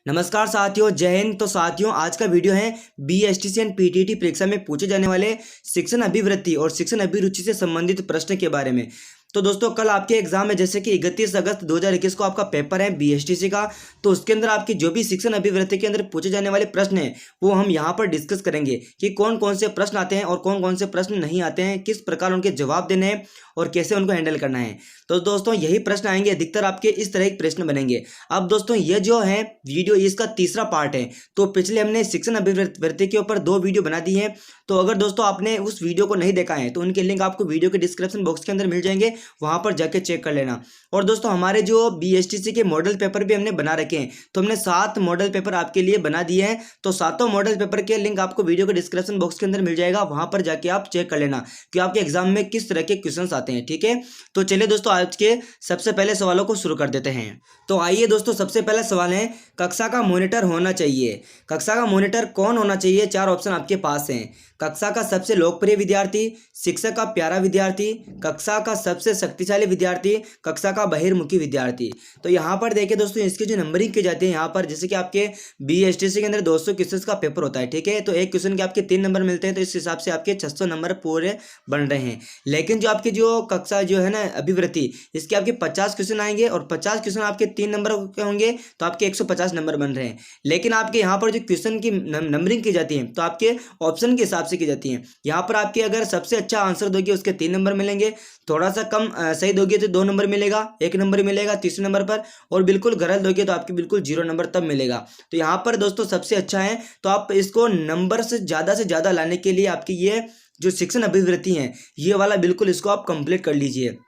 नमस्कार साथियों, जय हिंद। तो साथियों, आज का वीडियो है बीएसटीसी एंड पीटीटी परीक्षा में पूछे जाने वाले शिक्षण अभिवृत्ति और शिक्षण अभिरुचि से संबंधित प्रश्न के बारे में। तो दोस्तों, कल आपके एग्जाम है, जैसे कि 31 अगस्त 2021 को आपका पेपर है बीएसटीसी का। तो उसके अंदर आपकी जो भी शिक्षण अभिवृत्ति के अंदर पूछे जाने वाले प्रश्न हैं वो हम यहाँ पर डिस्कस करेंगे कि कौन कौन से प्रश्न आते हैं और कौन कौन से प्रश्न नहीं आते हैं, किस प्रकार उनके जवाब देने हैं और कैसे उनको हैंडल करना है। तो दोस्तों, यही प्रश्न आएंगे, अधिकतर आपके इस तरह के प्रश्न बनेंगे। अब दोस्तों, ये जो है वीडियो, इसका तीसरा पार्ट है। तो पिछले हमने शिक्षण अभिवृत्ति के ऊपर 2 वीडियो बना दी है। तो अगर दोस्तों आपने उस वीडियो को नहीं देखा है तो उनके लिंक आपको वीडियो के डिस्क्रिप्शन बॉक्स के अंदर मिल जाएंगे, वहां पर जाके चेक कर लेना। और दोस्तों, हमारे जो बीएसटीसी के मॉडल पेपर भी हमने बना रखे हैं, तो हमने 7 मॉडल पेपर आपके लिए बना दिए हैं। तो 7 मॉडल पेपर के लिंक आपको वीडियो के डिस्क्रिप्शन बॉक्स के अंदर मिल जाएगा, वहां पर जाके आप चेक कर लेना कि आपके एग्जाम में किस तरह के क्वेश्चन आते हैं। ठीक है, तो चलिए दोस्तों, आज के सबसे पहले सवालों को शुरू कर देते हैं। तो आइए दोस्तों, सबसे पहला सवाल है, कक्षा का मॉनिटर होना चाहिए। कक्षा का मॉनिटर कौन होना चाहिए? 4 ऑप्शन आपके पास हैं। कक्षा का सबसे लोकप्रिय विद्यार्थी, शिक्षक का प्यारा विद्यार्थी, कक्षा का सबसे शक्तिशाली विद्यार्थी, कक्षा का बहिर्मुखी विद्यार्थी। तो यहाँ पर देखिए दोस्तों, इसकी जो नंबरिंग की जाती है यहाँ पर, जैसे कि आपके बीएसटीसी के अंदर 200 क्वेश्चन का पेपर होता है। ठीक है, तो एक क्वेश्चन के आपके 3 नंबर मिलते हैं, तो इस हिसाब से आपके 600 नंबर पूरे बन रहे हैं। लेकिन जो आपकी जो कक्षा जो है ना अभिवृत्ति, इसके आपके 50 क्वेश्चन आएंगे और 50 क्वेश्चन आपके 3 नंबर के होंगे, तो आपके 150 नंबर बन रहे हैं। लेकिन आपके यहाँ पर जो क्वेश्चन की नंबरिंग की जाती है तो आपके ऑप्शन के हिसाब से की जाती है। यहाँ पर आपके अगर सबसे अच्छा आंसर दोगे उसके 3 नंबर मिलेंगे, थोड़ा सा कम सही दोगे तो 2 नंबर मिलेगा, 1 नंबर मिलेगा तीसरे नंबर पर, और बिल्कुल गलत दोगे तो आपके बिल्कुल 0 नंबर तब मिलेगा। तो यहाँ पर दोस्तों सबसे अच्छा है, तो आप इसको नंबर से ज़्यादा लाने के लिए आपकी ये जो शिक्षण अभिवृत्ति है ये वाला बिल्कुल इसको आप कंप्लीट कर लीजिए।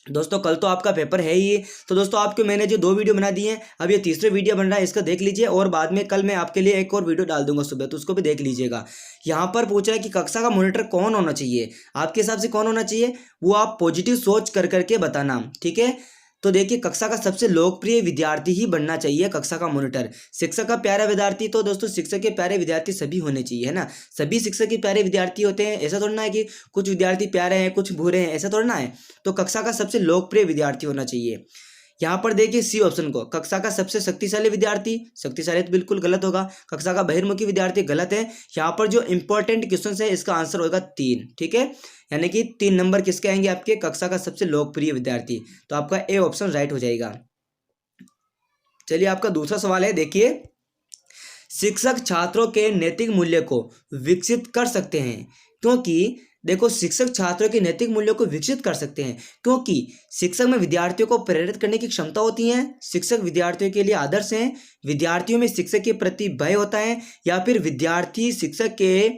दोस्तों, कल तो आपका पेपर है ही। तो दोस्तों, आपको मैंने जो 2 वीडियो बना दिए हैं, अब ये तीसरे वीडियो बन रहा है, इसका देख लीजिए। और बाद में कल मैं आपके लिए एक और वीडियो डाल दूंगा सुबह, तो उसको भी देख लीजिएगा। यहाँ पर पूछ रहा है कि कक्षा का मॉनिटर कौन होना चाहिए। आपके हिसाब से कौन होना चाहिए वो आप पॉजिटिव सोच कर करके बताना। ठीक है, तो देखिए, कक्षा का सबसे लोकप्रिय विद्यार्थी ही बनना चाहिए कक्षा का मॉनिटर। शिक्षक का प्यारा विद्यार्थी, तो दोस्तों शिक्षक के प्यारे विद्यार्थी सभी होने चाहिए, है ना। सभी शिक्षक के प्यारे विद्यार्थी होते हैं, ऐसा थोड़ा ना है कि कुछ विद्यार्थी प्यारे हैं कुछ बुरे हैं, ऐसा थोड़ा ना है। तो कक्षा का सबसे लोकप्रिय विद्यार्थी होना चाहिए। यहाँ पर देखिए सी ऑप्शन को, कक्षा का सबसे शक्तिशाली विद्यार्थी, शक्तिशाली तो बिल्कुल गलत होगा। कक्षा का बहिर्मुखी विद्यार्थी गलत है। यहाँ पर जो इंपॉर्टेंट क्वेश्चन है इसका आंसर होगा 3। ठीक है, यानी कि 3 नंबर किसके आएंगे आपके, कक्षा का सबसे लोकप्रिय विद्यार्थी। तो आपका ए ऑप्शन राइट हो जाएगा। चलिए, आपका दूसरा सवाल है, देखिए, शिक्षक छात्रों के नैतिक मूल्य को विकसित कर सकते हैं, क्योंकि देखो, शिक्षक छात्रों के नैतिक मूल्यों को विकसित कर सकते हैं क्योंकि शिक्षक में विद्यार्थियों को प्रेरित करने की क्षमता होती है। शिक्षक विद्यार्थियों के लिए आदर्श हैं। विद्यार्थियों में शिक्षक के प्रति भय होता है, या फिर विद्यार्थी शिक्षक के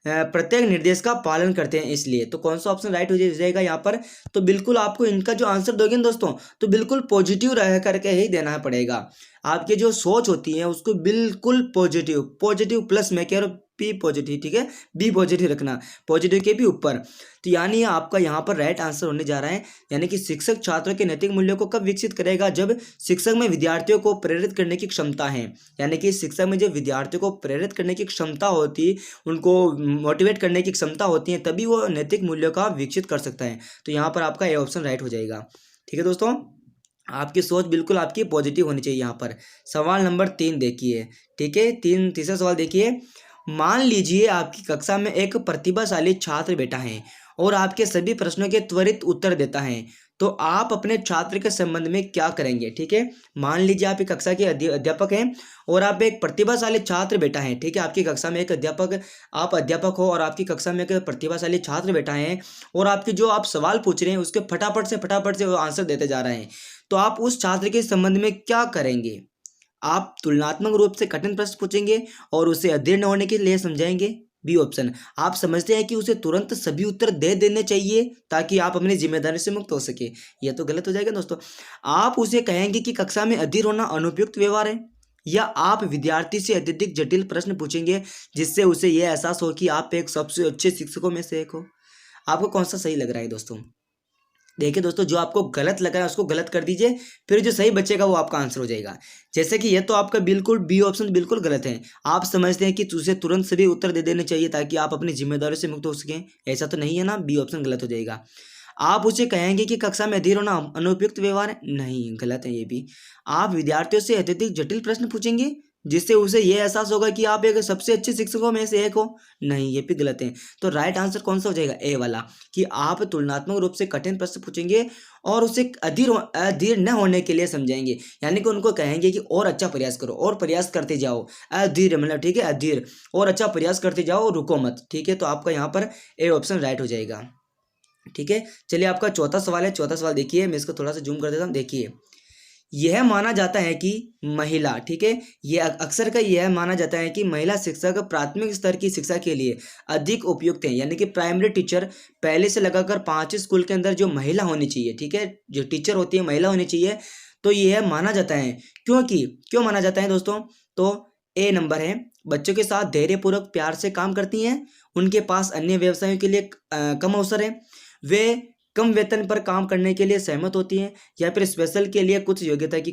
प्रत्येक निर्देश का पालन करते हैं, इसलिए। तो कौन सा ऑप्शन राइट हो जाएगा यहाँ पर? तो बिल्कुल आपको इनका जो आंसर दोगे ना दोस्तों, तो बिल्कुल पॉजिटिव रह करके ही देना पड़ेगा। आपकी जो सोच होती है उसको बिल्कुल पॉजिटिव प्लस, मैं कह रहा हूँ पी पॉजिटिव। ठीक है, बी पॉजिटिव रखना, पॉजिटिव के भी ऊपर। तो यानी आपका यहाँ पर राइट आंसर होने जा रहा है, यानी कि शिक्षक छात्रों के नैतिक मूल्यों को कब विकसित करेगा, जब शिक्षक में विद्यार्थियों को प्रेरित करने की क्षमता है। यानी कि शिक्षक में जब विद्यार्थियों को प्रेरित करने की क्षमता होती, उनको मोटिवेट करने की क्षमता होती है, तभी वो नैतिक मूल्यों का विकसित कर सकता है। तो यहाँ पर आपका ए ऑप्शन राइट हो जाएगा। ठीक है दोस्तों, आपकी सोच बिल्कुल आपकी पॉजिटिव होनी चाहिए। यहाँ पर सवाल नंबर 3 देखिए। ठीक है, तीसरा सवाल देखिए, मान लीजिए आपकी कक्षा में एक प्रतिभाशाली छात्र बैठा है और आपके सभी प्रश्नों के त्वरित उत्तर देता है, तो आप अपने छात्र के संबंध में क्या करेंगे। ठीक है, मान लीजिए आप एक कक्षा के अध्यापक हैं और आप एक प्रतिभाशाली छात्र बैठा है। ठीक है, आपकी कक्षा में एक आप अध्यापक हो और आपकी कक्षा में एक प्रतिभाशाली छात्र बैठा है, और आपके जो आप सवाल पूछ रहे हैं उसके फटाफट से वो आंसर देते जा रहे हैं, तो आप उस छात्र के संबंध में क्या करेंगे? आप तुलनात्मक रूप से कठिन प्रश्न पूछेंगे और उसे अधीर न होने के लिए समझाएंगे। बी ऑप्शन, आप समझते हैं कि उसे तुरंत सभी उत्तर दे देने चाहिए ताकि आप अपनी जिम्मेदारी से मुक्त हो सके। यह तो गलत हो जाएगा दोस्तों। आप उसे कहेंगे कि कक्षा में अधीर होना अनुपयुक्त व्यवहार है, या आप विद्यार्थी से अत्यधिक जटिल प्रश्न पूछेंगे जिससे उसे यह एहसास हो कि आप एक सबसे अच्छे शिक्षकों में से एक हो। आपको कौन सा सही लग रहा है दोस्तों? देखिए दोस्तों, जो आपको गलत लगा है उसको गलत कर दीजिए, फिर जो सही बचेगा वो आपका आंसर हो जाएगा। जैसे कि ये तो आपका बिल्कुल बी ऑप्शन बिल्कुल गलत है। आप समझते हैं कि उसे तुरंत सभी उत्तर दे देने चाहिए ताकि आप अपनी जिम्मेदारी से मुक्त हो सकें, ऐसा तो नहीं है ना। बी ऑप्शन गलत हो जाएगा। आप उसे कहेंगे कि कक्षा में अधीर होना अनुपयुक्त व्यवहार है, नहीं, गलत है ये भी। आप विद्यार्थियों से अत्यधिक जटिल प्रश्न पूछेंगे जिससे उसे ये एहसास होगा कि आप एक सबसे अच्छे शिक्षकों में से एक हो। नहीं, ये भी गलत है। तो राइट आंसर कौन सा हो जाएगा, ए वाला, कि आप तुलनात्मक रूप से कठिन प्रश्न पूछेंगे और उसे अधीर न होने के लिए समझाएंगे, यानी कि उनको कहेंगे कि और अच्छा प्रयास करो और प्रयास करते जाओ, अधीर मतलब, ठीक है, अधीर, और अच्छा प्रयास करते जाओ, रुको मत, ठीक है। तो आपका यहाँ पर ए ऑप्शन राइट हो जाएगा, ठीक है। चलिए आपका चौथा सवाल है। चौथा सवाल देखिए, मैं इसको थोड़ा सा जूम कर देता हूँ। देखिए, यह माना जाता है कि महिला, ठीक है, यह अक्सर का यह माना जाता है कि महिला शिक्षक प्राथमिक स्तर की शिक्षा के लिए अधिक उपयुक्त हैं, यानी कि प्राइमरी टीचर पहले से लगाकर 5 स्कूल के अंदर जो महिला होनी चाहिए, ठीक है, जो टीचर होती है महिला होनी चाहिए। तो यह माना जाता है, क्योंकि क्यों माना जाता है दोस्तों, तो ए नंबर है, बच्चों के साथ धैर्यपूर्वक प्यार से काम करती हैं, उनके पास अन्य व्यवसायों के लिए कम अवसर है, वे कम वेतन पर काम करने के लिए सहमत होती हैं, या फिर स्पेशल के लिए कुछ योग्यता की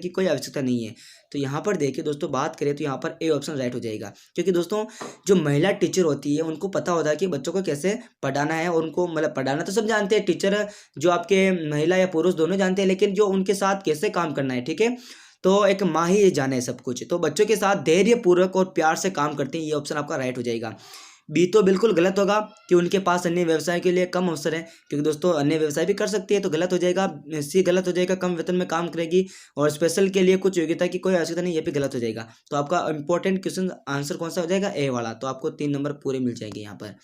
कोई आवश्यकता नहीं है। तो यहाँ पर देखिए दोस्तों, बात करें तो यहाँ पर ए ऑप्शन राइट हो जाएगा, क्योंकि दोस्तों जो महिला टीचर होती है उनको पता होता है कि बच्चों को कैसे पढ़ाना है, और उनको मतलब पढ़ाना तो सब जानते हैं, टीचर जो आपके महिला या पुरुष दोनों जानते हैं, लेकिन जो उनके साथ कैसे काम करना है, ठीक है, तो एक माँ ही जाने सब कुछ। तो बच्चों के साथ धैर्यपूर्वक और प्यार से काम करते हैं, ये ऑप्शन आपका राइट हो जाएगा। बी तो बिल्कुल गलत होगा कि उनके पास अन्य व्यवसाय के लिए कम अवसर है, क्योंकि दोस्तों अन्य व्यवसाय भी कर सकती है, तो गलत हो जाएगा। सी गलत हो जाएगा, कम वेतन में काम करेगी और स्पेशल के लिए कुछ योग्यता की कोई आवश्यकता नहीं, ये भी गलत हो जाएगा। तो आपका इंपॉर्टेंट क्वेश्चन आंसर कौन सा हो जाएगा, ए वाला। तो आपको 3 नंबर पूरे मिल जाएंगे यहाँ पर।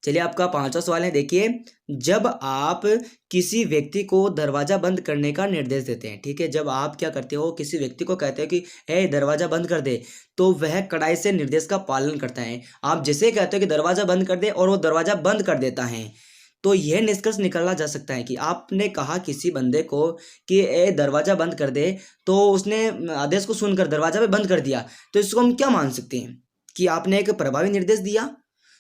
चलिए आपका 5वां सवाल है। देखिए, जब आप किसी व्यक्ति को दरवाजा बंद करने का निर्देश देते हैं, ठीक है, जब आप क्या करते हो, किसी व्यक्ति को कहते हो कि ए दरवाजा बंद कर दे, तो वह कड़ाई से निर्देश का पालन करता है। आप जैसे कहते हो कि दरवाजा बंद कर दे और वो दरवाजा बंद कर देता है, तो यह निष्कर्ष निकाला जा सकता है कि आपने कहा किसी बंदे को कि ए दरवाजा बंद कर दे, तो उसने आदेश को सुनकर दरवाजा भी बंद कर दिया। तो इसको हम क्या मान सकते हैं कि आपने एक प्रभावी निर्देश दिया,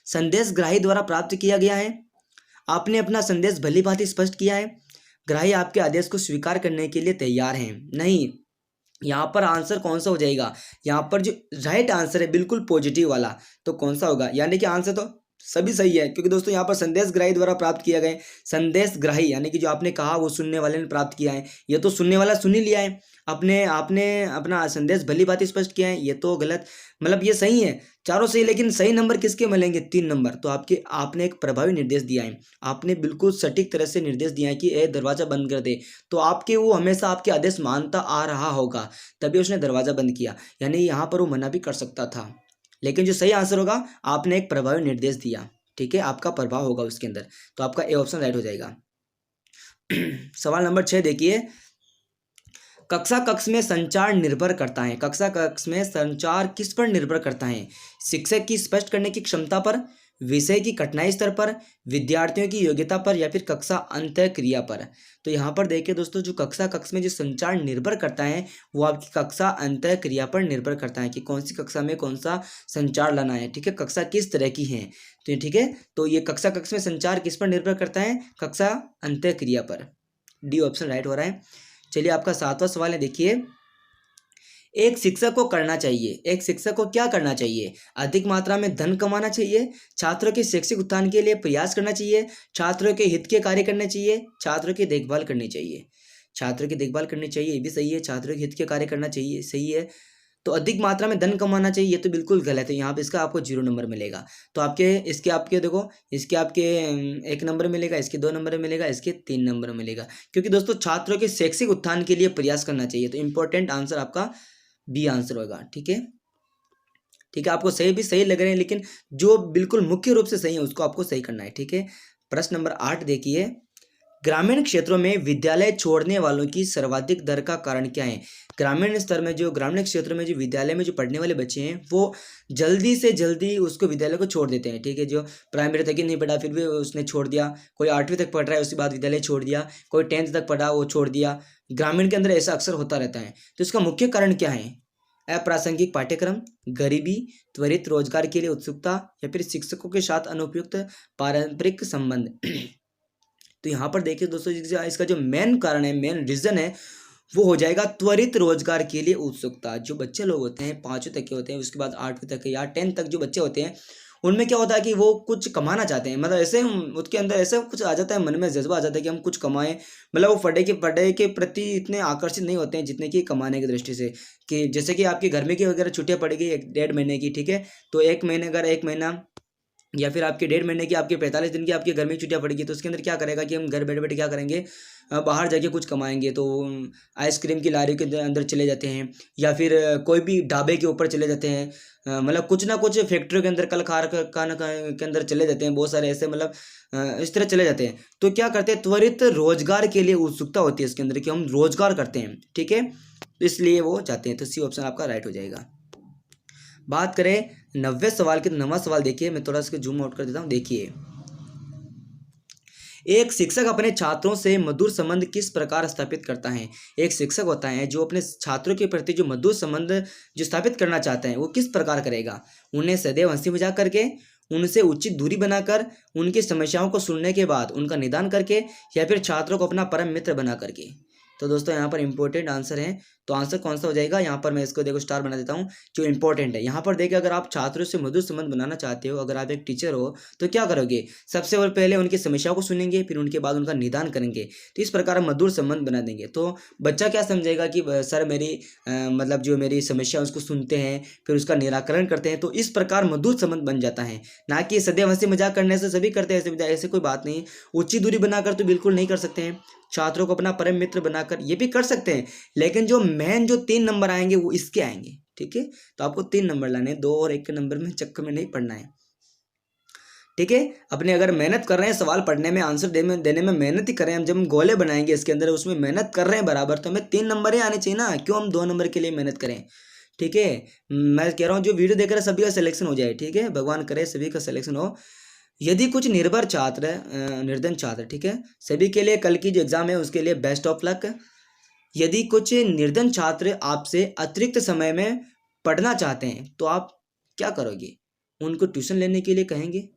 संदेश ग्राही द्वारा प्राप्त किया गया है, आपने अपना संदेश भली भांति स्पष्ट किया है, ग्राही आपके आदेश को स्वीकार करने के लिए तैयार हैं। नहीं, यहाँ पर आंसर कौन सा हो जाएगा, यहाँ पर जो राइट आंसर है बिल्कुल पॉजिटिव वाला, तो कौन सा होगा, यानी कि आंसर तो सभी सही है, क्योंकि दोस्तों यहाँ पर संदेश ग्राही द्वारा प्राप्त किया गया, संदेश ग्राही यानी कि जो आपने कहा वो सुनने वाले ने प्राप्त किया है, ये तो सुनने वाला सुन ही लिया है, आपने अपना संदेश भली भांति स्पष्ट किया है, ये तो गलत, मतलब ये सही है, चारों सही, लेकिन सही नंबर किसके मिलेंगे, 3 नंबर। तो आपने एक प्रभावी निर्देश दिया है, आपने बिल्कुल सटीक तरह से निर्देश दिया है कि ए दरवाजा बंद कर दे, तो आपके वो हमेशा आपके आदेश मानता आ रहा होगा, तभी उसने दरवाजा बंद किया, यानी यहाँ पर वो मना भी कर सकता था, लेकिन जो सही आंसर होगा, आपने एक प्रभावी निर्देश दिया, ठीक है, आपका प्रभाव होगा उसके अंदर। तो आपका ए ऑप्शन राइट हो जाएगा। सवाल नंबर 6 देखिए, कक्षा कक्ष में संचार निर्भर करता है, कक्षा कक्ष में संचार किस पर निर्भर करता है, शिक्षक की स्पष्ट करने की क्षमता पर, विषय की कठिनाई स्तर पर, विद्यार्थियों की योग्यता पर, या फिर कक्षा अंतःक्रिया पर। तो यहाँ पर देखिए दोस्तों, जो कक्षा कक्ष में जो संचार निर्भर करता है वो आपकी कक्षा अंतःक्रिया पर निर्भर करता है कि कौन सी कक्षा में कौन सा संचार लाना है, ठीक है, कक्षा किस तरह की है, तो ठीक है, तो ये कक्षा कक्ष में संचार किस पर निर्भर करता है, कक्षा अंतःक्रिया पर। डी ऑप्शन राइट हो रहा है। चलिए आपका 7वां सवाल है। देखिए, एक शिक्षक को करना चाहिए, एक शिक्षक को क्या करना चाहिए, अधिक मात्रा में धन कमाना चाहिए, छात्रों के शैक्षिक उत्थान के लिए प्रयास करना चाहिए, छात्रों के हित के कार्य करने चाहिए, छात्रों की देखभाल करनी चाहिए। छात्रों की देखभाल करनी चाहिए, ये भी सही है, छात्रों के हित के कार्य करना चाहिए, सही है। तो अधिक मात्रा में धन कमाना चाहिए, ये तो बिल्कुल गलत है, यहाँ पे इसका आपको 0 नंबर मिलेगा। तो आपके देखो, इसके आपके 1 नंबर मिलेगा, इसके 2 नंबर मिलेगा, इसके 3 नंबर मिलेगा, क्योंकि दोस्तों छात्रों के शैक्षिक उत्थान के लिए प्रयास करना चाहिए। तो इंपॉर्टेंट आंसर आपका बी आंसर होगा, ठीक है, ठीक है, आपको सही भी सही लग रहे हैं, लेकिन जो बिल्कुल मुख्य रूप से सही है उसको आपको सही करना है, ठीक है। प्रश्न नंबर 8 देखिए, ग्रामीण क्षेत्रों में विद्यालय छोड़ने वालों की सर्वाधिक दर का कारण क्या है। ग्रामीण स्तर में ग्रामीण क्षेत्र में जो विद्यालय में जो पढ़ने वाले बच्चे हैं वो जल्दी से जल्दी उसको विद्यालय को छोड़ देते हैं, ठीक है, जो प्राइमरी तक ही नहीं पढ़ा फिर भी उसने छोड़ दिया, कोई 8वीं तक पढ़ रहा है उसके बाद विद्यालय छोड़ दिया, कोई 10th तक पढ़ा वो छोड़ दिया, ग्रामीण के अंदर ऐसा अक्सर होता रहता है। तो इसका मुख्य कारण क्या है, अप्रासंगिक पाठ्यक्रम, गरीबी, त्वरित रोजगार के लिए उत्सुकता, या फिर शिक्षकों के साथ अनुपयुक्त पारंपरिक संबंध। तो यहाँ पर देखिए दोस्तों, इसका जो मेन कारण है, मेन रीजन है, वो हो जाएगा त्वरित रोजगार के लिए उत्सुकता। जो बच्चे लोग होते हैं 5वीं तक के होते हैं, उसके बाद 8वीं तक या 10th तक जो बच्चे होते हैं उनमें क्या होता है कि वो कुछ कमाना चाहते हैं, मतलब ऐसे उसके अंदर ऐसा कुछ आ जाता है, मन में जज्बा आ जाता है कि हम कुछ कमाएं। मतलब वो पढ़ाई के प्रति इतने आकर्षित नहीं होते हैं जितने कि कमाने की दृष्टि से। कि जैसे कि आपकी गर्मी की वगैरह छुट्टियां पड़ेगी 1-1.5 महीने की, ठीक है, तो 1 महीने, अगर 1 महीना या फिर आपके 1.5 महीने की, आपके 45 दिन की आपकी गर्मी की छुट्टियां पड़ेगी, तो उसके अंदर क्या करेगा कि हम घर बैठे बैठे क्या करेंगे, बाहर जाके कुछ कमाएंगे। तो आइसक्रीम की लारी के अंदर चले जाते हैं, या फिर कोई भी ढाबे के ऊपर चले जाते हैं, मतलब कुछ ना कुछ फैक्ट्रियों के अंदर, कल कारखाना के अंदर चले जाते हैं, बहुत सारे ऐसे, मतलब इस तरह चले जाते हैं। तो क्या करते हैं, त्वरित रोजगार के लिए उत्सुकता होती है इसके अंदर कि हम रोजगार करते हैं, ठीक है, इसलिए वो जाते हैं। तो सी ऑप्शन आपका राइट हो जाएगा। बात करें 90वें सवाल की, तो 90वां सवाल देखिए, मैं थोड़ा इसको जूम आउट कर देता हूँ। देखिए, एक शिक्षक अपने छात्रों से मधुर संबंध किस प्रकार स्थापित करता है। एक शिक्षक होता है जो अपने छात्रों के प्रति जो मधुर संबंध जो स्थापित करना चाहता है वो किस प्रकार करेगा। उन्हें सदैव हंसी मजाक करके, उनसे उचित दूरी बनाकर, उनकी समस्याओं को सुनने के बाद उनका निदान करके, या फिर छात्रों को अपना परम मित्र बना करके। तो दोस्तों यहाँ पर इंपॉर्टेंट आंसर है, तो आंसर कौन सा हो जाएगा, यहाँ पर मैं इसको देखो स्टार बना देता हूँ, जो इंपॉर्टेंट है। यहाँ पर देखिए, अगर आप छात्रों से मधुर संबंध बनाना चाहते हो, अगर आप एक टीचर हो, तो क्या करोगे, सबसे पहले उनकी समस्याओं को सुनेंगे, फिर उनके बाद उनका निदान करेंगे। तो इस प्रकार हम मधुर संबंध बना देंगे। तो बच्चा क्या समझेगा कि सर मेरी मतलब जो मेरी समस्या उसको सुनते हैं, फिर उसका निराकरण करते हैं। तो इस प्रकार मधुर संबंध बन जाता है, ना कि सदैव हंसी मजाक करने से सभी करते हैं, ऐसे कोई बात नहीं। उचित दूरी बनाकर तो बिल्कुल नहीं कर सकते हैं। छात्रों को अपना परम मित्र बनाकर ये भी कर सकते हैं, लेकिन जो मेन जो 3 नंबर आएंगे वो इसके आएंगे, ठीक है। तो आपको 3 नंबर लाने हैं, 2 और 1 के नंबर में चक्कर में नहीं पड़ना है, ठीक है। अपने अगर मेहनत कर रहे हैं सवाल पढ़ने में, आंसर देने में मेहनत ही कर रहे हैं हम, जब हम गोले बनाएंगे इसके अंदर उसमें मेहनत कर रहे हैं बराबर, तो हमें 3 नंबर ही आने चाहिए ना, क्यों हम 2 नंबर के लिए मेहनत करें, ठीक है। मैं कह रहा हूँ जो वीडियो देख रहे हैं सभी का सिलेक्शन हो जाए, ठीक है, भगवान करे सभी का सिलेक्शन हो। यदि कुछ निर्धन छात्र, ठीक है, सभी के लिए कल की जो एग्जाम है उसके लिए बेस्ट ऑफ लक। यदि कुछ निर्धन छात्र आपसे अतिरिक्त समय में पढ़ना चाहते हैं तो आप क्या करोगे, उनको ट्यूशन लेने के लिए कहेंगे,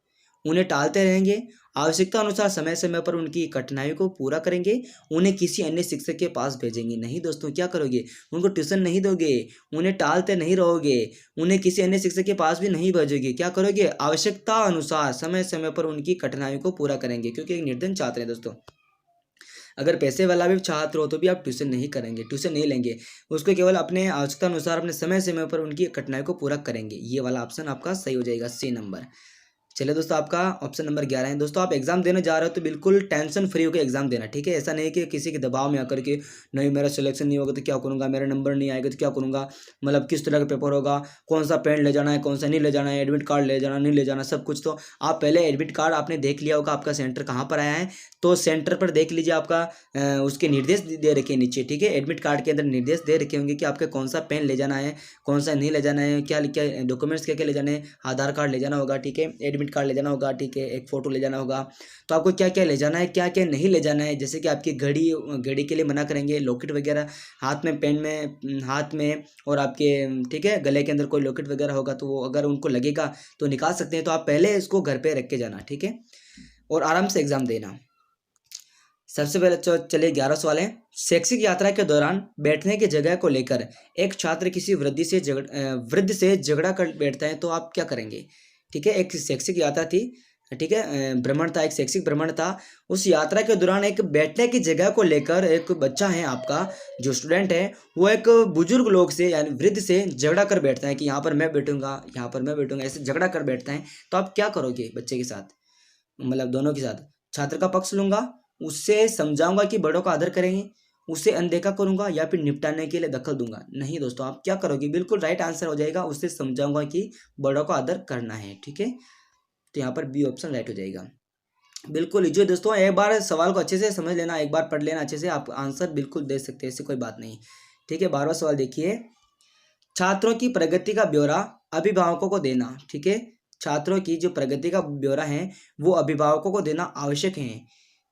उन्हें टालते रहेंगे, आवश्यकता अनुसार समय समय पर उनकी कठिनाइयों को पूरा करेंगे, उन्हें किसी अन्य शिक्षक के पास भेजेंगे। नहीं दोस्तों, क्या करोगे, उनको ट्यूशन नहीं दोगे, उन्हें टालते नहीं रहोगे, उन्हें किसी अन्य शिक्षक के पास भी नहीं भेजोगे, क्या करोगे, आवश्यकता अनुसार समय समय पर उनकी कठिनाइयों को पूरा करेंगे। क्योंकि एक निर्धन छात्र है दोस्तों, अगर पैसे वाला भी छात्र हो तो भी आप ट्यूशन नहीं करेंगे, ट्यूशन नहीं लेंगे, उसको केवल अपने आवश्यकता अनुसार अपने समय समय पर उनकी कठिनाई को पूरा करेंगे। ये वाला ऑप्शन आपका सही हो जाएगा, सी नंबर। चलिए दोस्तों, आपका ऑप्शन नंबर 11 है। दोस्तों आप एग्जाम देने जा रहे हो तो बिल्कुल टेंशन फ्री होकर एग्जाम देना, ठीक है। ऐसा नहीं कि किसी के दबाव में आकर के नहीं मेरा सिलेक्शन नहीं होगा तो क्या करूँगा, मेरा नंबर नहीं आएगा तो क्या करूँगा, मतलब किस तरह का पेपर होगा, कौन सा पेन ले जाना है, कौन सा नहीं ले जाना है, एडमिट कार्ड ले जाना नहीं ले जाना, सब कुछ। तो आप पहले एडमिट कार्ड आपने देख लिया होगा आपका सेंटर कहाँ पर आया है, तो सेंटर पर देख लीजिए, आपका उसके निर्देश दे रखे हैं नीचे, ठीक है। एडमिट कार्ड के अंदर निर्देश दे रखे होंगे कि आपके कौन सा पेन ले जाना है, कौन सा नहीं ले जाना है, क्या क्या डॉक्यूमेंट्स क्या क्या ले जाने हैं, आधार कार्ड ले जाना होगा, ठीक है, एडमिट कार्ड ले जाना होगा, ठीक है, एक फ़ोटो ले जाना होगा। तो आपको क्या क्या ले जाना है, क्या क्या नहीं ले जाना है, जैसे कि आपकी घड़ी के लिए मना करेंगे, लॉकेट वगैरह हाथ में, पेन में, हाथ में, और आपके ठीक है गले के अंदर कोई लॉकेट वगैरह होगा तो वो अगर उनको लगेगा तो निकाल सकते हैं। तो आप पहले इसको घर पे रख के जाना, ठीक है, और आराम से एग्ज़ाम देना। सबसे पहले चलिए 11 सवाल है। शैक्षिक यात्रा के दौरान बैठने की जगह को लेकर एक छात्र किसी वृद्ध से झगड़ा कर बैठता है तो आप क्या करेंगे, ठीक है। एक शैक्षिक यात्रा थी, ठीक है, भ्रमण था, एक शैक्षिक भ्रमण था। उस यात्रा के दौरान एक बैठने की जगह को लेकर एक बच्चा है आपका, जो स्टूडेंट है, वो एक बुजुर्ग लोग से यानी वृद्ध से झगड़ा कर बैठता है कि यहाँ पर मैं बैठूंगा, यहाँ पर मैं बैठूंगा, ऐसे झगड़ा कर बैठता है। तो आप क्या करोगे बच्चे के साथ, मतलब दोनों के साथ। छात्र का पक्ष लूंगा, उससे समझाऊंगा कि बड़ों का आदर करेंगे, उसे अनदेखा करूंगा, या फिर निपटाने के लिए दखल दूंगा। नहीं दोस्तों, आप क्या करोगे, बिल्कुल राइट आंसर हो जाएगा, उससे समझाऊंगा कि बड़ों का आदर करना है, ठीक है। तो यहाँ पर बी ऑप्शन राइट हो जाएगा। बिल्कुल लीजिए दोस्तों, एक बार सवाल को अच्छे से समझ लेना, एक बार पढ़ लेना अच्छे से, आप आंसर बिल्कुल दे सकते हैं, ऐसी कोई बात नहीं, ठीक है। 12वां सवाल देखिए। छात्रों की प्रगति का ब्यौरा अभिभावकों को देना, ठीक है। छात्रों की जो प्रगति का ब्यौरा है वो अभिभावकों को देना आवश्यक है,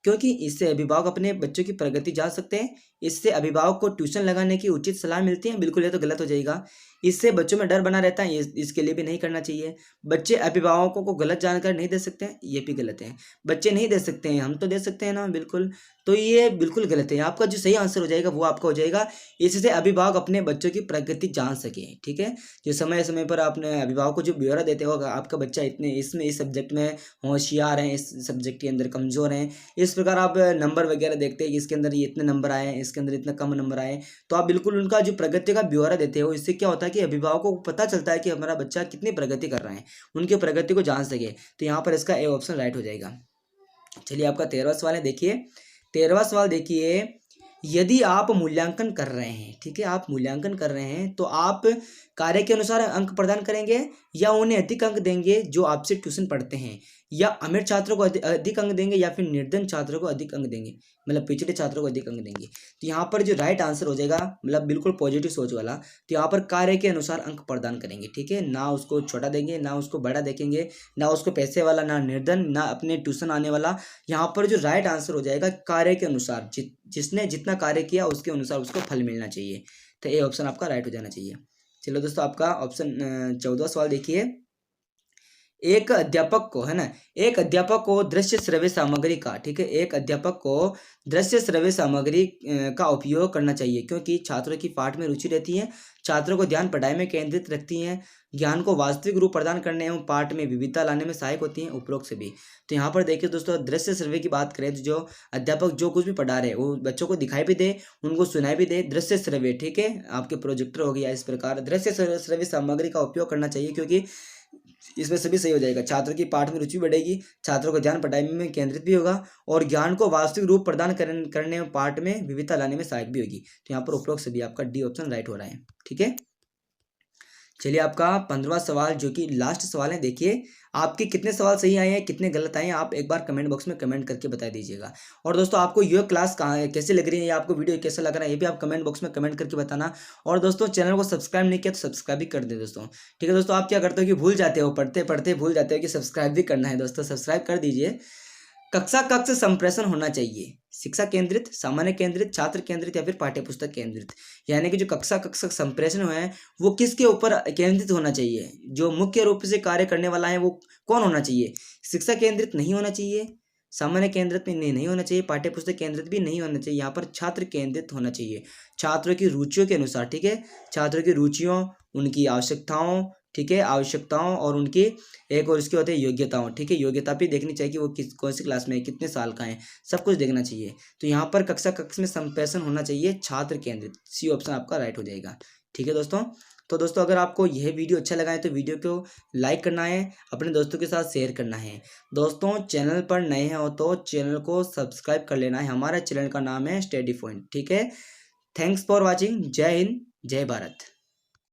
क्योंकि इससे अभिभावक अपने बच्चों की प्रगति जान सकते हैं, इससे अभिभावक को ट्यूशन लगाने की उचित सलाह मिलती है, बिल्कुल ये तो गलत हो जाएगा। इससे बच्चों में डर बना रहता है, इसके लिए भी नहीं करना चाहिए। बच्चे अभिभावकों को गलत जानकारी नहीं दे सकते हैं, ये भी गलत है। बच्चे नहीं दे सकते हैं, हम तो दे सकते हैं ना, बिल्कुल। तो ये बिल्कुल गलत है। आपका जो सही आंसर हो जाएगा वो आपका हो जाएगा, इससे अभिभावक अपने बच्चों की प्रगति जान सके। ठीक है, जो समय समय पर आपने अभिभावक को जो ब्यौरा देते हो, आपका बच्चा इतने इसमें इस सब्जेक्ट में होशियार है, इस सब्जेक्ट के अंदर कमज़ोर हैं, इस प्रकार आप नंबर वगैरह देखते हैं कि इसके अंदर ये इतने नंबर आए हैं, इसके अंदर इतना कम नंबर आए, तो आप बिल्कुल उनका जो प्रगति का ब्यौरा देते हो। इससे क्या होता है कि अभिभावकों को पता चलता है कि हमारा बच्चा कितनी प्रगति कर रहा है, उनकी प्रगति को जान सके। तो यहाँ पर इसका ए ऑप्शन राइट हो जाएगा। चलिए आपका 13वां सवाल है, देखिए 13वां सवाल देखिए, यदि आप मूल्यांकन कर रहे हैं, ठीक है, आप मूल्यांकन कर रहे हैं, तो आप कार्य के अनुसार अंक प्रदान करेंगे या उन्हें अधिक अंक देंगे जो आपसे ट्यूशन पढ़ते हैं, या अमीर छात्रों को अधिक अंक देंगे या फिर निर्धन छात्रों को अधिक अंक देंगे, मतलब पिछड़े छात्रों को अधिक अंक देंगे। तो यहाँ पर जो राइट आंसर हो जाएगा, मतलब बिल्कुल पॉजिटिव सोच वाला, तो यहाँ पर कार्य के अनुसार अंक प्रदान करेंगे। ठीक है, ना उसको छोटा देंगे ना उसको बड़ा देखेंगे, ना उसको पैसे वाला, ना निर्धन, ना अपने ट्यूशन आने वाला। यहाँ पर जो राइट आंसर हो जाएगा कार्य के अनुसार, जिसने जितना कार्य किया उसके अनुसार उसको फल मिलना चाहिए। तो ये ऑप्शन आपका राइट हो जाना चाहिए। चलो दोस्तों, आपका ऑप्शन 14वां सवाल देखिए, एक अध्यापक को, है ना, एक अध्यापक को दृश्य श्रव्य सामग्री का, ठीक है, एक अध्यापक को दृश्य श्रव्य सामग्री का उपयोग करना चाहिए, क्योंकि छात्रों की पाठ में रुचि रहती है, छात्रों को ध्यान पढ़ाई में केंद्रित रखती हैं, ज्ञान को वास्तविक रूप प्रदान करने एवं पाठ में विविधता लाने में सहायक होती हैं, उपरोक्त से भी। तो यहाँ पर देखिए दोस्तों, दृश्य श्रव्य की बात करें तो जो अध्यापक जो कुछ भी पढ़ा रहे वो बच्चों को दिखाई भी दे, उनको सुनाई भी दे, दृश्य श्रव्य, ठीक है, आपके प्रोजेक्टर हो गया, इस प्रकार दृश्य श्रव्य सामग्री का उपयोग करना चाहिए, क्योंकि इसमें सभी सही हो जाएगा। छात्र की पाठ में रुचि बढ़ेगी, छात्रों का ध्यान पढ़ाई में केंद्रित भी होगा, और ज्ञान को वास्तविक रूप प्रदान करने में, पाठ में विविधता लाने में सहायक भी होगी। तो यहाँ पर उपरोक्त सभी आपका डी ऑप्शन राइट हो रहा है। ठीक है, चलिए आपका 15वां सवाल जो कि लास्ट सवाल है, देखिए आपके कितने सवाल सही आए हैं, कितने गलत आए हैं, आप एक बार कमेंट बॉक्स में कमेंट करके बता दीजिएगा। और दोस्तों, आपको यह क्लास कैसे लग रही है या आपको वीडियो कैसा लग रहा है, ये भी आप कमेंट बॉक्स में कमेंट करके बताना। और दोस्तों, चैनल को सब्सक्राइब नहीं किया तो सब्सक्राइब भी कर दे दोस्तों। ठीक है दोस्तों, आप क्या करते हो कि भूल जाते हो, पढ़ते पढ़ते भूल जाते हो कि सब्सक्राइब भी करना है। दोस्तों सब्सक्राइब कर दीजिए। कक्षा कक्ष संप्रेषण होना चाहिए, शिक्षा केंद्रित, सामान्य केंद्रित, छात्र केंद्रित या फिर पाठ्यपुस्तक केंद्रित। यानी कि जो कक्षा कक्ष संप्रेषण है वो किसके ऊपर केंद्रित होना चाहिए, जो मुख्य रूप से कार्य करने वाला है वो कौन होना चाहिए। शिक्षा केंद्रित नहीं होना चाहिए, सामान्य केंद्रित भी नहीं होना चाहिए, पाठ्यपुस्तक केंद्रित भी नहीं होना चाहिए। यहाँ पर छात्र केंद्रित होना चाहिए, छात्रों की रुचियों के अनुसार। ठीक है, छात्रों की रुचियों, उनकी आवश्यकताओं, ठीक है, आवश्यकताओं और उनकी एक और इसके होते हैं योग्यताओं। ठीक है, योग्यता भी देखनी चाहिए कि वो कौन सी क्लास में है, कितने साल का है, सब कुछ देखना चाहिए। तो यहाँ पर कक्षा कक्ष में संप्रेषण होना चाहिए छात्र केंद्रित, सी ऑप्शन आपका राइट हो जाएगा। ठीक है दोस्तों, तो दोस्तों अगर आपको यह वीडियो अच्छा लगा है तो वीडियो को लाइक करना है, अपने दोस्तों के साथ शेयर करना है। दोस्तों, चैनल पर नए हैं हो तो चैनल को सब्सक्राइब कर लेना है। हमारे चैनल का नाम है स्टडी पॉइंट। ठीक है, थैंक्स फॉर वॉचिंग। जय हिंद, जय भारत।